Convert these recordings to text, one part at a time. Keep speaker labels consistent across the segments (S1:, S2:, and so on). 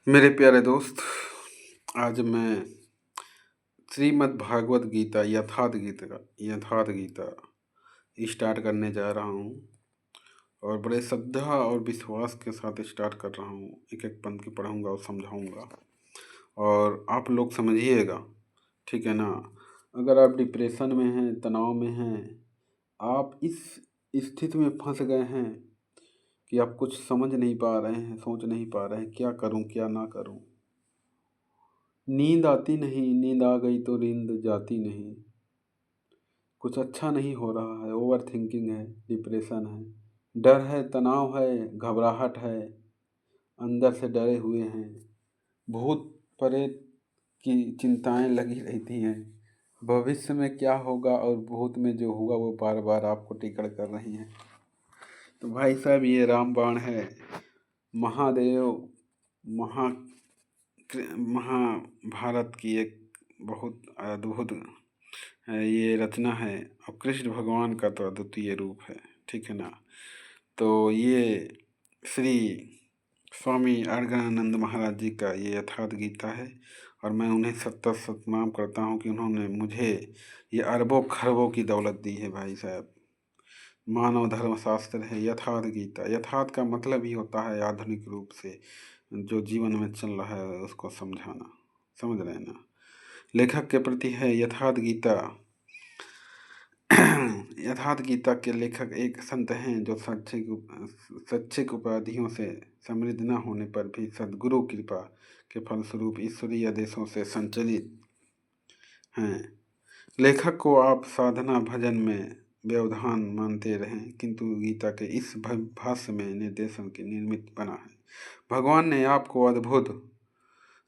S1: मेरे प्यारे दोस्त, आज मैं श्रीमद् भागवत गीता यथार्थ गीता स्टार्ट करने जा रहा हूँ और बड़े श्रद्धा और विश्वास के साथ स्टार्ट कर रहा हूँ। एक एक पंक्ति पढ़ूँगा और समझाऊँगा और आप लोग समझिएगा, ठीक है ना। अगर आप डिप्रेशन में हैं, तनाव में हैं, आप इस स्थिति में फंस गए हैं कि आप कुछ समझ नहीं पा रहे हैं, सोच नहीं पा रहे हैं, क्या करूँ क्या ना करूँ। नींद आती नहीं, नींद आ गई तो नींद जाती नहीं। कुछ अच्छा नहीं हो रहा है, ओवर थिंकिंग है, डिप्रेशन है, डर है, तनाव है, घबराहट है, अंदर से डरे हुए हैं, भूत प्रेत की चिंताएं लगी रहती हैं। भविष्य में क्या होगा और भूत में जो हुआ वो बार बार आपको टिकड़ कर रही हैं। तो भाई साहब, ये रामबाण है। महादेव महा महाभारत की एक बहुत अद्भुत ये रचना है और कृष्ण भगवान का तो अद्वितीय रूप है, ठीक है ना। तो ये श्री स्वामी अर्गणानंद महाराज जी का ये यथार्थ गीता है और मैं उन्हें सत्तर सतनाम करता हूँ कि उन्होंने मुझे ये अरबों खरबों की दौलत दी है भाई साहब। मानव धर्म शास्त्र है यथार्थ गीता। यथार्थ का मतलब ही होता है आधुनिक रूप से जो जीवन में चल रहा है उसको समझाना, समझ रहे हैं ना। लेखक के प्रति है यथार्थ गीता। यथार्थ गीता के लेखक एक संत हैं जो शैक्षिक उपाधियों से समृद्ध न होने पर भी सद्गुरु कृपा के फलस्वरूप ईश्वरीय आदेशों से संचलित हैं। लेखक को आप साधना भजन में व्यवधान मानते रहें, किंतु गीता के इस भाष्य में निर्देशन के निर्मित बना है। भगवान ने आपको अद्भुत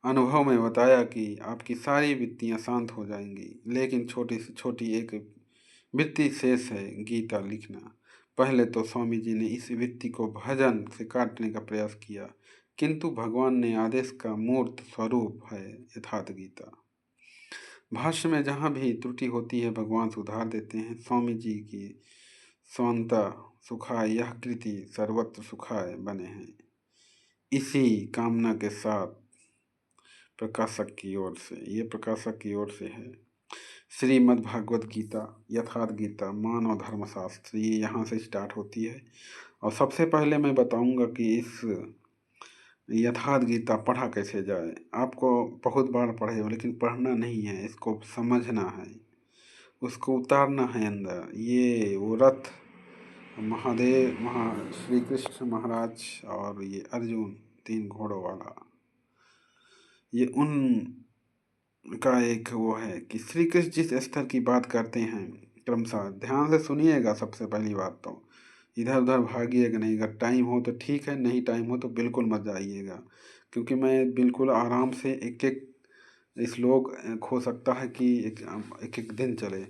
S1: अनुभव में बताया कि आपकी सारी वृत्तियां शांत हो जाएंगी, लेकिन छोटी से छोटी एक वृत्ति शेष है, गीता लिखना। पहले तो स्वामी जी ने इस वृत्ति को भजन से काटने का प्रयास किया, किंतु भगवान ने आदेश का मूर्त स्वरूप है यथार्थ गीता। भाष्य में जहाँ भी त्रुटि होती है भगवान सुधार देते हैं। स्वामी जी की स्वांता सुखाय यह कृति सर्वत्र सुखाय बने हैं। इसी कामना के साथ प्रकाशक की ओर से, ये प्रकाशक की ओर से है। श्रीमद् भागवत गीता यथार्थ गीता मानव धर्मशास्त्र, ये यहाँ से स्टार्ट होती है। और सबसे पहले मैं बताऊंगा कि इस यथार्थ गीता पढ़ा कैसे जाए। आपको बहुत बार पढ़े हो, लेकिन पढ़ना नहीं है, इसको समझना है, उसको उतारना है अंदर। ये वो रथ श्री कृष्ण महाराज और ये अर्जुन 3 घोड़ों वाला, ये उन का एक वो है कि श्री कृष्ण जिस स्तर की बात करते हैं, क्रमशः ध्यान से सुनिएगा। सबसे पहली बात तो इधर उधर भागिएगा नहीं। अगर टाइम हो तो ठीक है, नहीं टाइम हो तो बिल्कुल मत जाइएगा, क्योंकि मैं बिल्कुल आराम से एक एक श्लोक हो सकता है कि एक एक दिन चले,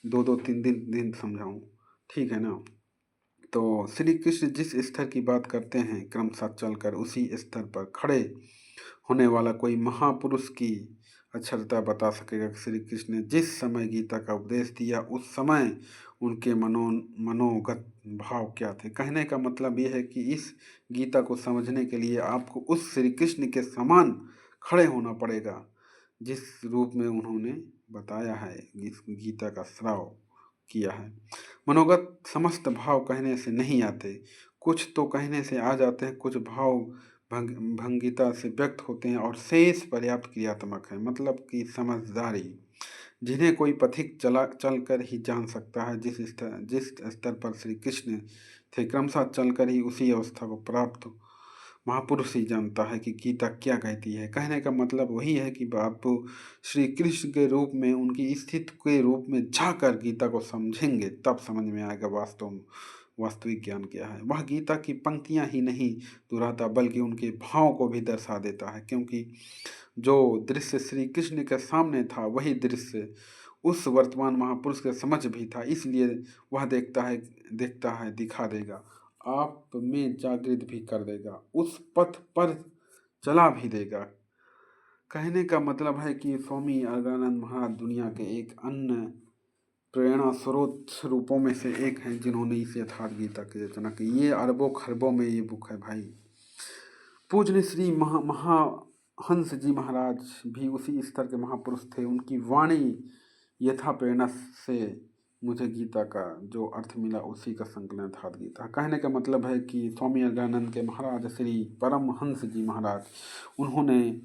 S1: 2 3 दिन समझाऊं, ठीक है ना। तो श्री कृष्ण जिस स्तर की बात करते हैं, क्रमशः चलकर उसी स्तर पर खड़े होने वाला कोई महापुरुष की अक्षरता बता सकेगा कि श्री कृष्ण ने जिस समय गीता का उपदेश दिया उस समय उनके मनोगत भाव क्या थे। कहने का मतलब ये है कि इस गीता को समझने के लिए आपको उस श्री कृष्ण के समान खड़े होना पड़ेगा जिस रूप में उन्होंने बताया है, इस गीता का श्राव किया है। मनोगत समस्त भाव कहने से नहीं आते, कुछ तो कहने से आ जाते हैं, कुछ भाव भंगिता से व्यक्त होते हैं और शेष पर्याप्त क्रियात्मक है, मतलब कि समझदारी, जिन्हें कोई पथिक चल कर ही जान सकता है। जिस स्तर पर श्री कृष्ण थे, क्रमशः चलकर ही उसी अवस्था को प्राप्त महापुरुष ही जानता है कि गीता क्या कहती है। कहने का मतलब वही है कि आप श्री कृष्ण के रूप में, उनकी स्थिति के रूप में जाकर गीता को समझेंगे, तब समझ में आएगा वास्तविक ज्ञान क्या है। वह गीता की पंक्तियां ही नहीं दोहराता, बल्कि उनके भाव को भी दर्शा देता है, क्योंकि जो दृश्य श्री कृष्ण के सामने था वही दृश्य उस वर्तमान महापुरुष के समझ भी था। इसलिए वह देखता है दिखा देगा, आप में जागृत भी कर देगा, उस पथ पर चला भी देगा। कहने का मतलब है कि स्वामी अर्गानंद महाराज दुनिया के एक अन्य प्रेरणा स्रोत रूपों में से एक हैं, जिन्होंने इस यथार्थ गीता की रचना की। ये अरबों खरबों में ये बुक है भाई। पूज्य श्री महाहंस जी महाराज भी उसी स्तर के महापुरुष थे। उनकी वाणी यथा प्रेरणा से मुझे गीता का जो अर्थ मिला उसी का संकलन अर्थात गीता। कहने का मतलब है कि स्वामी अज्ञानंद के महाराज श्री परमहंस जी महाराज, उन्होंने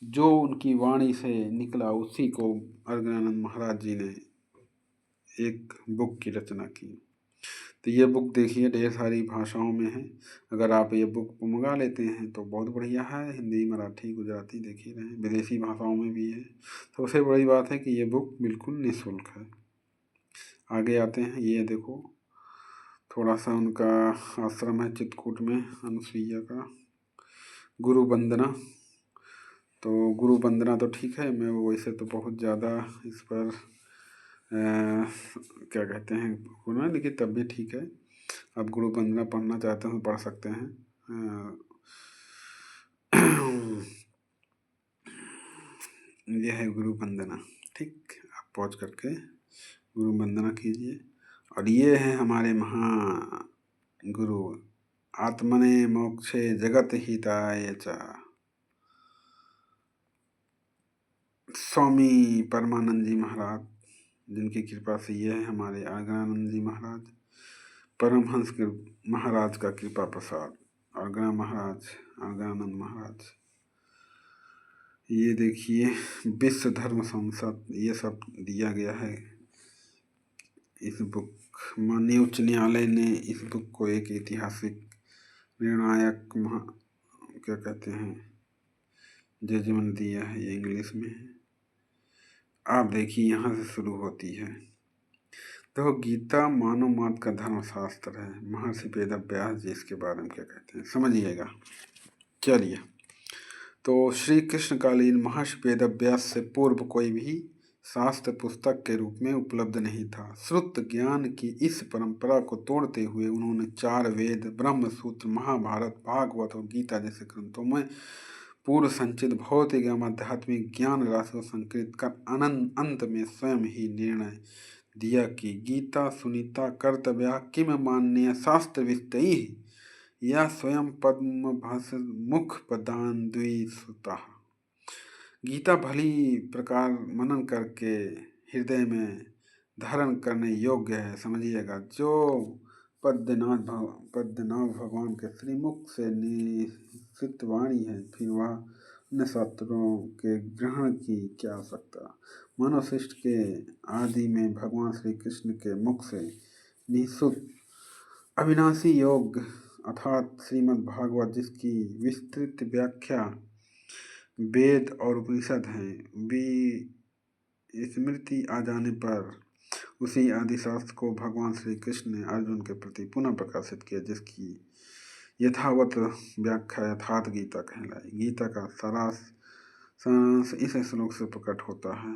S1: जो उनकी वाणी से निकला उसी को अज्ञानंद महाराज जी ने एक बुक की रचना की। तो ये बुक देखिए ढेर सारी भाषाओं में है। अगर आप ये बुक मंगा लेते हैं तो बहुत बढ़िया है। हिंदी, मराठी, गुजराती देख ही रहे हैं, विदेशी भाषाओं में भी है। सबसे बड़ी बात है कि ये बुक बिल्कुल निःशुल्क है। आगे आते हैं, ये देखो थोड़ा सा उनका आश्रम है चित्रकूट में, अनुसुईया का गुरु वंदना। तो गुरु वंदना तो ठीक है, मैं वैसे तो बहुत ज़्यादा इस पर क्या कहते हैं होना, लेकिन तब भी ठीक है। आप गुरु वंदना पढ़ना चाहते हो तो पढ़ सकते हैं। यह है गुरु वंदना, ठीक। आप पॉज करके गुरु वंदना कीजिए। और ये है हमारे गुरु आत्मने मोक्षे जगत हिताय च, स्वामी परमानंद जी महाराज, जिनकी कृपा से ये है हमारे अज्ञानानंद जी महाराज, परमहंस के महाराज का कृपा प्रसाद, अज्ञानानंद महाराज। ये देखिए विश्व धर्म संसद, ये सब दिया गया है इस बुक। माननीय उच्च न्यायालय ने इस बुक को एक ऐतिहासिक निर्णायक क्या कहते हैं जजमेंट दिया है। ये इंग्लिश में है। आप देखिए यहाँ से शुरू होती है। तो गीता मानव मात्र का धर्मशास्त्र है। महर्षि वेदव्यास जी इसके बारे में क्या कहते हैं समझिएगा। चलिए, तो श्री कृष्णकालीन महर्षि वेदव्यास से पूर्व कोई भी शास्त्र पुस्तक के रूप में उपलब्ध नहीं था। श्रुत ज्ञान की इस परंपरा को तोड़ते हुए उन्होंने 4 वेद, ब्रह्म सूत्र, महाभारत, भागवत और गीता जैसे ग्रंथों में पूर्व संचित भौतिक एवं आध्यात्मिक ज्ञान राशि को संकलित कर अंत में स्वयं ही निर्णय दिया कि गीता सुनीता कर्तव्या किम मान्य शास्त्र विस्तई या स्वयं पद्म भस मुख पदान द्विसुता। गीता भली प्रकार मनन करके हृदय में धारण करने योग्य है। समझिएगा, जो पद्मनाभ भगवान के श्रीमुख से निश्चित वाणी है, फिर वह अन्य शास्त्रों के ग्रहण की क्या आवश्यकता। मानव सृष्टि के आदि में भगवान श्री कृष्ण के मुख से निःसुत अविनाशी योग अर्थात श्रीमद् भागवत, जिसकी विस्तृत व्याख्या वेद और उपनिषद हैं, भी स्मृति आ जाने पर उसी आदि शास्त्र को भगवान श्री कृष्ण ने अर्जुन के प्रति पुनः प्रकाशित किया, जिसकी यथावत व्याख्या यथार्थ गीता कहलाई। गीता का सारांश इस श्लोक से प्रकट होता है,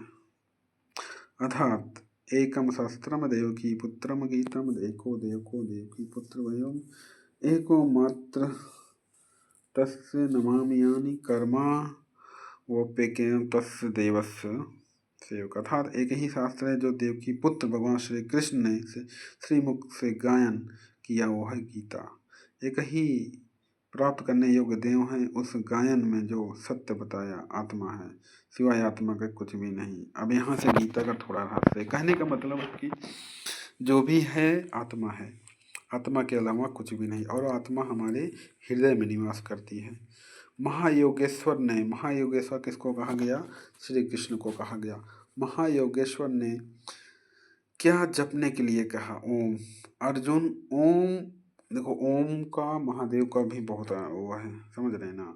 S1: अर्थात एकम शास्त्रम देवकी पुत्रम गीतम एको देवको देवकी पुत्र वयम एको मात्र तस्य नमामि कर्मा वोप्यकेन तस्य देवस्य सेवक। अर्थात एक ही शास्त्र है जो देवकी पुत्र भगवान श्री कृष्ण ने श्रीमुख से गायन किया, वो है गीता। एक ही प्राप्त करने योग्य देव हैं। उस गायन में जो सत्य बताया आत्मा है, सिवाय आत्मा के कुछ भी नहीं। अब यहाँ से गीता का थोड़ा रहस्य कहने का मतलब है कि जो भी है आत्मा है, आत्मा के अलावा कुछ भी नहीं, और आत्मा हमारे हृदय में निवास करती है। महायोगेश्वर ने, महायोगेश्वर किसको कहा गया? श्री कृष्ण को कहा गया। महायोगेश्वर ने क्या जपने के लिए कहा? ओम। अर्जुन ओम, देखो ओम का महादेव का भी बहुत वो है, समझ रहे ना।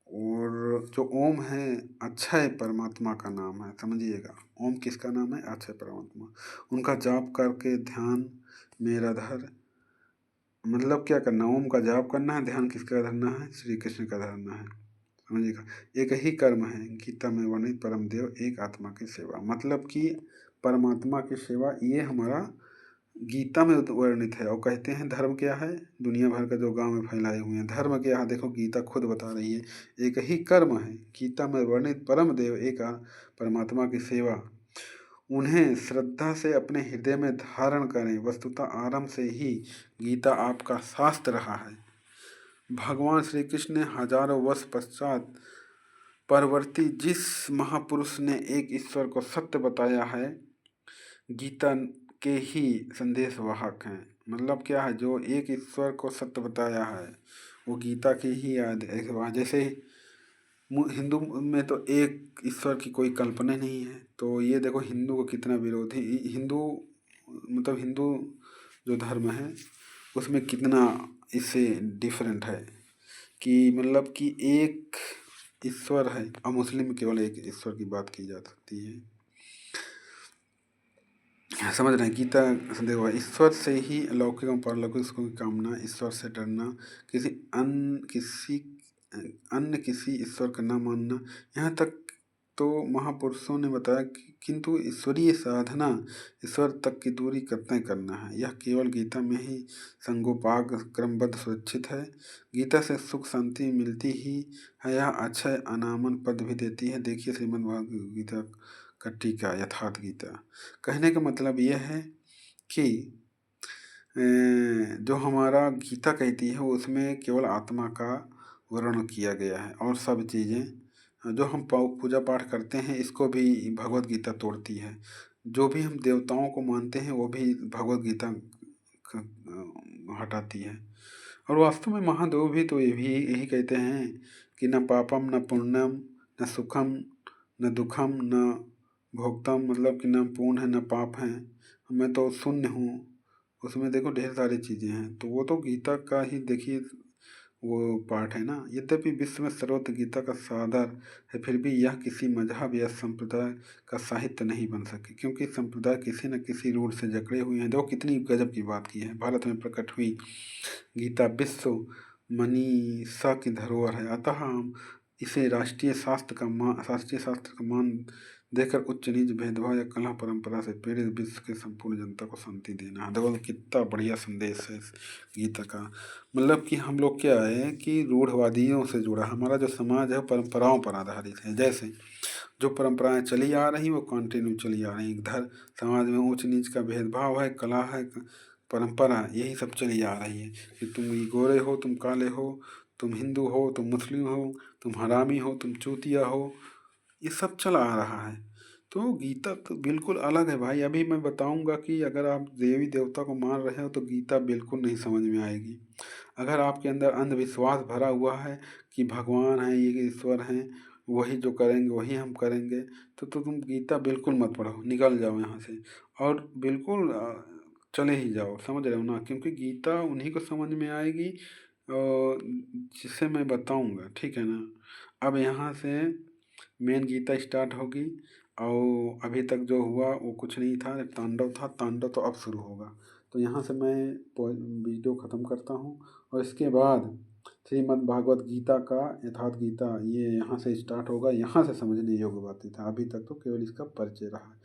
S1: और जो ओम है अक्षय परमात्मा का नाम है, समझिएगा। ओम किसका नाम है? अक्षय परमात्मा। उनका जाप करके ध्यान मेरा धर, मतलब क्या करना? ओम का जाप करना है, ध्यान किसका धरना है? श्री कृष्ण का धरना है, समझिएगा। एक ही कर्म है गीता में वर्णित परम देव एक आत्मा की सेवा, मतलब कि परमात्मा की सेवा, ये हमारा गीता में वर्णित है। और कहते हैं धर्म क्या है? दुनिया भर का जो गांव में फैलाए हुए हैं धर्म क्या है, देखो गीता खुद बता रही है, एक ही कर्म है। गीता में वर्णित परम देव एक परमात्मा की सेवा, उन्हें श्रद्धा से अपने हृदय में धारण करें। वस्तुतः आरंभ से ही गीता आपका शास्त्र रहा है। भगवान श्री कृष्ण ने हजारों वर्ष पश्चात परवर्ती जिस महापुरुष ने एक ईश्वर को सत्य बताया है, गीता के ही संदेश वाहक हैं। मतलब क्या है, जो एक ईश्वर को सत्य बताया है वो गीता की ही याद है। जैसे हिंदू में तो एक ईश्वर की कोई कल्पना नहीं है, तो ये देखो हिंदू को कितना विरोधी, हिंदू मतलब हिंदू जो धर्म है उसमें कितना इससे डिफरेंट है कि मतलब कि एक ईश्वर है, और मुस्लिम में केवल एक ईश्वर की बात की जा सकती है। समझ रहे हैं, गीता संदेश हुआ ईश्वर से ही अलौकिक और पारलौकिक सुखों की कामना, ईश्वर से डरना, अन्य किसी ईश्वर का न मानना, यहाँ तक तो महापुरुषों ने बताया कि किंतु ईश्वरीय साधना ईश्वर तक की दूरी कतई करना है, यह केवल गीता में ही संगोपांग क्रमबद्ध सुरक्षित है। गीता से सुख शांति मिलती ही है, यह अक्षय अनामन पद भी देती है। देखिए श्रीमद् भगवद गीता का टीका यथार्थ गीता। कहने का मतलब यह है कि जो हमारा गीता कहती है उसमें केवल आत्मा का वर्णन किया गया है, और सब चीज़ें जो हम पूजा पाठ करते हैं इसको भी भगवत गीता तोड़ती है। जो भी हम देवताओं को मानते हैं वो भी भगवत गीता हटाती है। और वास्तव में महादेव भी तो ये भी यही कहते हैं कि न पापम न पुण्यम न सुखम न दुखम न भोक्तम, मतलब कि न पुण्य है न पाप है, मैं तो शून्य हूँ। उसमें देखो ढेर सारी चीज़ें हैं, तो वो तो गीता का ही देखिए वो पाठ है ना। यद्यपि विश्व में सर्वत्र गीता का सादर है, फिर भी यह किसी मजहब या संप्रदाय का साहित्य नहीं बन सके, क्योंकि संप्रदाय किसी न किसी रूढ़ से जकड़े हुए हैं। देखो कितनी गजब की बात की है। भारत में प्रकट हुई गीता विश्व मनीषा की धरोहर है, अतः हम इसे शास्त्रीय शास्त्र का मान देकर उच्च नीच भेदभाव या कलह परंपरा से पीड़ित विश्व के संपूर्ण जनता को शांति देना है। देखो कितना बढ़िया संदेश है इस गीता का। मतलब कि हम लोग क्या है कि रूढ़वादियों से जुड़ा हमारा जो समाज है परंपराओं पर आधारित है। जैसे जो परंपराएं चली आ रही वो कंटिन्यू चली आ रही, इधर समाज में ऊंच नीच का भेदभाव है, कला है, परंपरा यही सब चली आ रही है कि तुम ये गोरे हो, तुम काले हो, तुम हिंदू हो, तुम मुस्लिम हो, तुम हरामी हो, तुम चूतिया हो, ये सब चला आ रहा है। तो गीता तो बिल्कुल अलग है भाई। अभी मैं बताऊंगा कि अगर आप देवी देवता को मान रहे हो तो गीता बिल्कुल नहीं समझ में आएगी। अगर आपके अंदर अंधविश्वास भरा हुआ है कि भगवान है, ये ईश्वर हैं, वही जो करेंगे वही हम करेंगे, तो तुम गीता बिल्कुल मत पढ़ो, निकल जाओ यहाँ से। और बिल्कुल चले ही जाओ, समझ रहे हो ना, क्योंकि गीता उन्हीं को समझ में आएगी जिसे मैं बताऊंगा, ठीक है ना। अब यहाँ से मेन गीता स्टार्ट होगी, और अभी तक जो हुआ वो कुछ नहीं था, तांडव था, तांडव तो अब शुरू होगा। तो यहाँ से मैं वीडियो ख़त्म करता हूँ, और इसके बाद श्रीमद् भागवत गीता का यथार्थ गीता ये यहाँ से स्टार्ट होगा। यहाँ से समझने योग्य बातें था, अभी तक तो केवल इसका परिचय रहा है।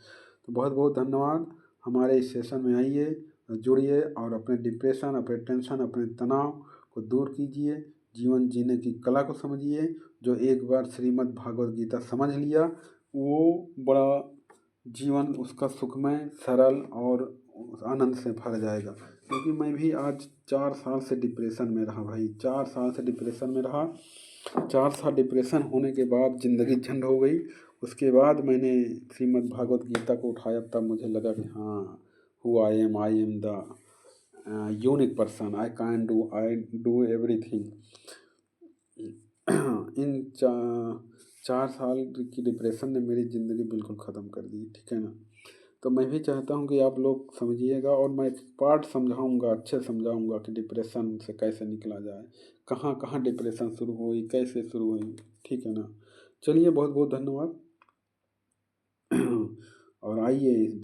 S1: तो बहुत बहुत धन्यवाद। हमारे इस सेशन में आइए, जुड़िए, और अपने डिप्रेशन, अपने टेंशन, अपने तनाव को दूर कीजिए, जीवन जीने की कला को समझिए। जो एक बार श्रीमद् भागवत गीता समझ लिया वो बड़ा जीवन उसका सुखमय, सरल और आनंद से भर जाएगा। क्योंकि मैं भी आज 4 साल से डिप्रेशन में रहा भाई, 4 साल से डिप्रेशन में रहा। 4 साल डिप्रेशन होने के बाद ज़िंदगी झंड हो गई। उसके बाद मैंने श्रीमद् भागवत गीता को उठाया, तब मुझे लगा कि हाँ, who I am the unique person, I do everything. इन 4 साल की डिप्रेशन ने मेरी ज़िंदगी बिल्कुल ख़त्म कर दी, ठीक है ना। तो मैं भी चाहता हूँ कि आप लोग समझिएगा, और मैं पार्ट समझाऊँगा, अच्छे समझाऊँगा कि डिप्रेशन से कैसे निकला जाए, कहाँ कहाँ डिप्रेशन शुरू हुई, कैसे शुरू हुई, ठीक है ना। चलिए बहुत बहुत धन्यवाद। और आइए